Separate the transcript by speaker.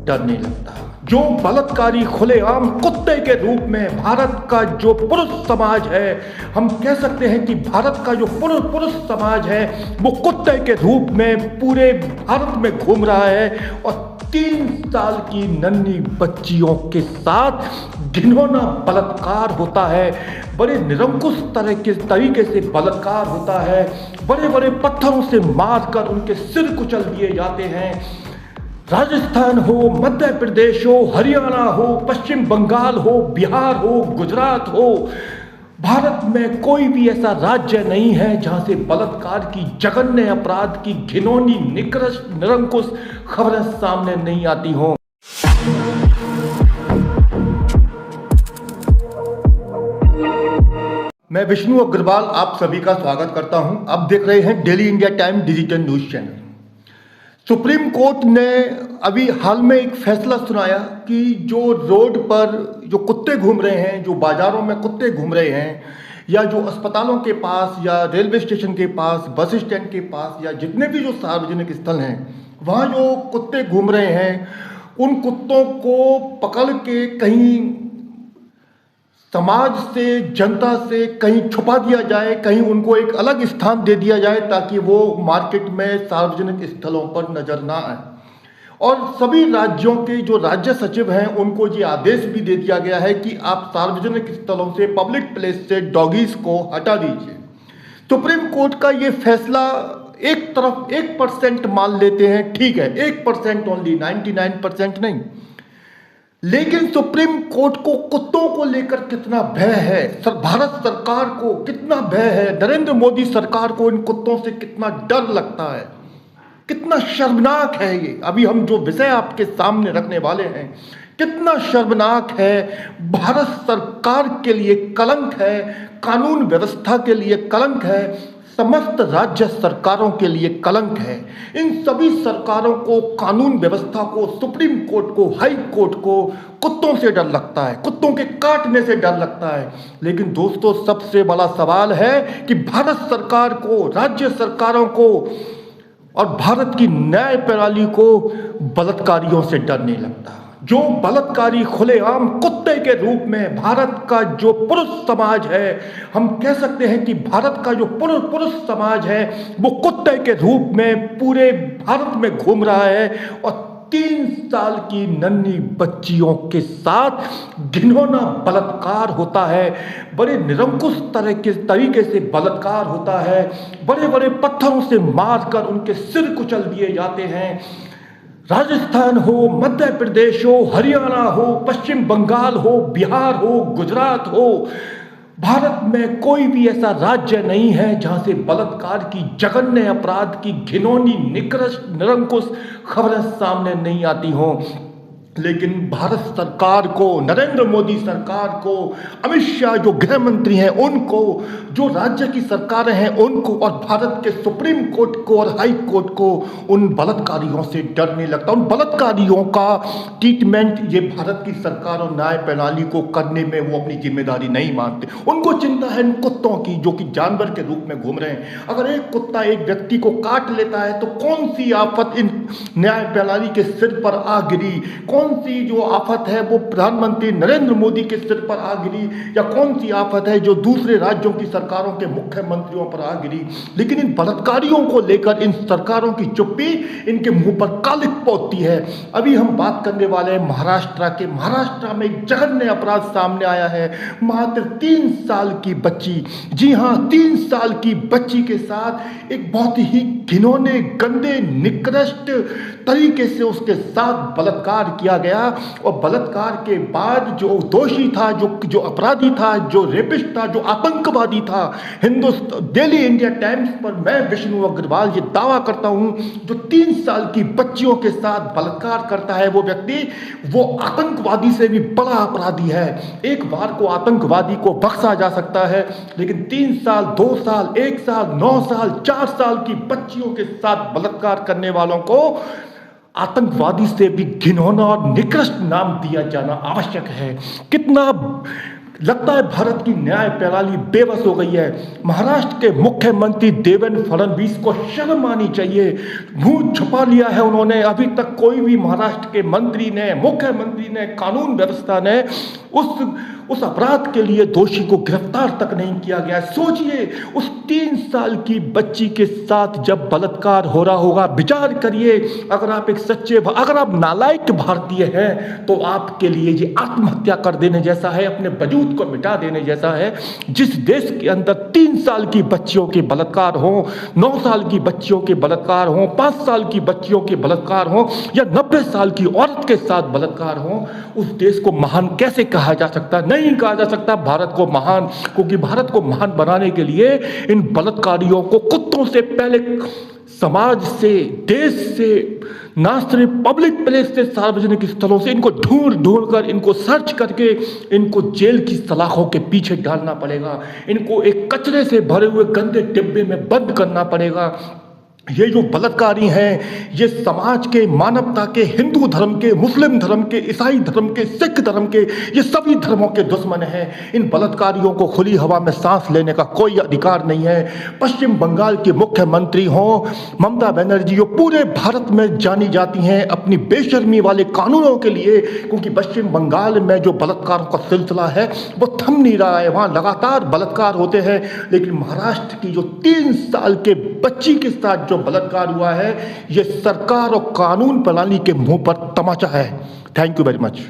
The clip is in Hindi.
Speaker 1: डर नहीं लगता। जो बलात्कारी खुलेआम कुत्ते के रूप में भारत का जो पुरुष समाज है, हम कह सकते हैं कि भारत का जो पुरुष समाज है वो कुत्ते के रूप में पूरे भारत में घूम रहा है और 3 साल की नन्ही बच्चियों के साथ घिनौना बलात्कार होता है। बड़े निरंकुश तरीके से बलात्कार होता है। बड़े बड़े पत्थरों से मारकर उनके सिर कुचल दिए जाते हैं। राजस्थान हो, मध्य प्रदेश हो, हरियाणा हो, पश्चिम बंगाल हो, बिहार हो, गुजरात हो, भारत में कोई भी ऐसा राज्य नहीं है जहां से बलात्कार की जघन्य अपराध की घिनौनी निरंकुश खबरें सामने नहीं आती हों। मैं विष्णु अग्रवाल आप सभी का स्वागत करता हूं। आप देख रहे हैं daily India time digital news channel. Supreme court ने अभी हाल में एक फैसला सुनाया कि जो रोड पर जो कुत्ते घूम रहे हैं, जो बाजारों में कुत्ते घूम रहे हैं, या जो अस्पतालों के पास या रेलवे स्टेशन के पास, बस स्टैंड के पास, या जितने भी जो सार्वजनिक स्थल हैं वहाँ जो कुत्ते घूम रहे हैं, उन कुत्तों को पकड़ के कहीं समाज से, जनता से कहीं छुपा दिया जाए, कहीं उनको एक अलग स्थान दे दिया जाए ताकि वो मार्केट में, सार्वजनिक स्थलों पर नजर ना आए। और सभी राज्यों के जो राज्य सचिव हैं उनको ये आदेश भी दे दिया गया है कि आप सार्वजनिक स्थलों से, पब्लिक प्लेस से डॉगीज को हटा दीजिए। सुप्रीम कोर्ट का ये फैसला एक तरफ 1% मान लेते हैं, ठीक है, 1% ओनली, 99% नहीं। लेकिन सुप्रीम कोर्ट को कुत्तों को लेकर कितना भय है, भारत सरकार को कितना भय है, नरेंद्र मोदी सरकार को इन कुत्तों से कितना डर लगता है, कितना शर्मनाक है ये। अभी हम जो विषय आपके सामने रखने वाले हैं कितना शर्मनाक है, भारत सरकार के लिए कलंक है, कानून व्यवस्था के लिए कलंक है, समस्त राज्य सरकारों के लिए कलंक है। इन सभी सरकारों को, कानून व्यवस्था को, सुप्रीम कोर्ट को, हाई कोर्ट को कुत्तों से डर लगता है, कुत्तों के काटने से डर लगता है। लेकिन दोस्तों, सबसे बड़ा सवाल है कि भारत सरकार को, राज्य सरकारों को और भारत की न्याय प्रणाली को बलात्कारियों से डर नहीं लगता। जो बलात्कारी खुलेआम कुत्ते के रूप में भारत का जो पुरुष समाज है, हम कह सकते हैं कि भारत का जो पुरुष समाज है वो कुत्ते के रूप में पूरे भारत में घूम रहा है और 3 साल की नन्ही बच्चियों के साथ घिनौना बलात्कार होता है। बड़े निरंकुश तरीके से बलात्कार होता है। बड़े बड़े पत्थरों से मारकर उनके सिर कुचल दिए जाते हैं। राजस्थान हो, मध्य प्रदेश हो, हरियाणा हो, पश्चिम बंगाल हो, बिहार हो, गुजरात हो, भारत में कोई भी ऐसा राज्य नहीं है जहां से बलात्कार की जघन्य अपराध की घिनौनी निरंकुश खबरें सामने नहीं आती हों। लेकिन भारत सरकार को, नरेंद्र मोदी सरकार को, अमित शाह जो गृह मंत्री हैं उनको, जो राज्य की सरकारें हैं उनको और भारत के सुप्रीम कोर्ट को और हाई कोर्ट को उन बलात्कारियों से डर नहीं लगता। उन बलात्कारियों का ट्रीटमेंट ये भारत की सरकार और न्याय प्रणाली को करने में वो अपनी जिम्मेदारी नहीं मानते। उनको चिंता है इन कुत्तों की जो कि जानवर के रूप में घूम रहे हैं। अगर एक कुत्ता एक व्यक्ति को काट लेता है तो कौन सी आफत इन न्याय प्रणाली के सिर पर आ गिरी, कौन सी जो आफत है वो प्रधानमंत्री नरेंद्र मोदी के सिर पर आ गिरी, या कौन सी आफत है जो दूसरे राज्यों की सरकारों के मुख्यमंत्रियों पर आ गिरी। लेकिन इन बलात्कारियों को लेकर इन सरकारों की चुप्पी इनके मुंह पर कालिक पोतती है। अभी हम बात करने वाले हैं महाराष्ट्र के। महाराष्ट्र में एक जघन्य अपराध सामने आया है। मात्र 3 साल की बच्ची, जी हां, 3 साल की बच्ची के साथ एक बहुत ही घिनौने, गंदे, निकृष्ट तरीके से उसके साथ बलात्कार किया गया। और बलात्कार के बाद जो दोषी था, जो अपराधी था, जो रेपिस्ट था, जो आतंकवादी था, डेली इंडिया टाइम्स पर मैं विष्णु अग्रवाल ये दावा करता हूं, जो 3 साल की बच्चियों के साथ बलात्कार करता है वो व्यक्ति, वो आतंकवादी से भी बड़ा अपराधी है। एक बार को आतंकवादी को बख्शा जा सकता है, लेकिन 3 साल, 2 साल, 1 साल, 9 साल, 4 साल की बच्चियों के साथ बलात्कार करने वालों को आतंकवादी से भी घिनौना और निकृष्ट नाम दिया जाना आवश्यक है। लगता है भारत की न्याय प्रणाली बेबस हो गई है। महाराष्ट्र के मुख्यमंत्री देवेंद्र फडणवीस को शर्म आनी चाहिए। मुंह छुपा लिया है उन्होंने। अभी तक कोई भी महाराष्ट्र के मंत्री ने, मुख्यमंत्री ने, कानून व्यवस्था ने उस अपराध के लिए दोषी को गिरफ्तार तक नहीं किया गया। सोचिए, उस 3 साल की बच्ची के साथ जब बलात्कार हो रहा होगा, विचार करिए। अगर आप एक सच्चे, अगर आप नालायक भारतीय हैं तो आपके लिए ये आत्महत्या कर देने जैसा है, अपने वजूद को मिटा देने जैसा है। जिस देश के अंदर 3 साल की बच्चियों के बलात्कार हो, 9 साल की बच्चियों के बलात्कार हो, 5 साल की बच्चियों के बलात्कार हो, या 90 साल की औरत के साथ बलात्कार हो, उस देश को महान कैसे कहा जा सकता? नहीं कहा जा सकता भारत को महान, क्योंकि भारत को महान बनाने के लिए इन बलात्कारियों को कुत्तों से पहले समाज से, देश से, ना सिर्फ पब्लिक प्लेस से, सार्वजनिक स्थलों से इनको ढूंढ कर, इनको सर्च करके इनको जेल की सलाखों के पीछे डालना पड़ेगा। इनको एक कचरे से भरे हुए गंदे डिब्बे में बंद करना पड़ेगा। ये जो बलात्कारी हैं, ये समाज के, मानवता के, हिंदू धर्म के, मुस्लिम धर्म के, ईसाई धर्म के, सिख धर्म के, ये सभी धर्मों के दुश्मन हैं। इन बलात्कारियों को खुली हवा में सांस लेने का कोई अधिकार नहीं है। पश्चिम बंगाल की मुख्यमंत्री हों ममता बनर्जी, जो पूरे भारत में जानी जाती हैं अपनी बेशर्मी वाले कानूनों के लिए, क्योंकि पश्चिम बंगाल में जो बलात्कारों का सिलसिला है वो थम नहीं रहा है। वहाँ लगातार बलात्कार होते हैं। लेकिन महाराष्ट्र की जो 3 साल के बच्ची के साथ बलात्कार हुआ है, यह सरकार और कानून प्रणाली के मुंह पर तमाचा है। Thank you very much.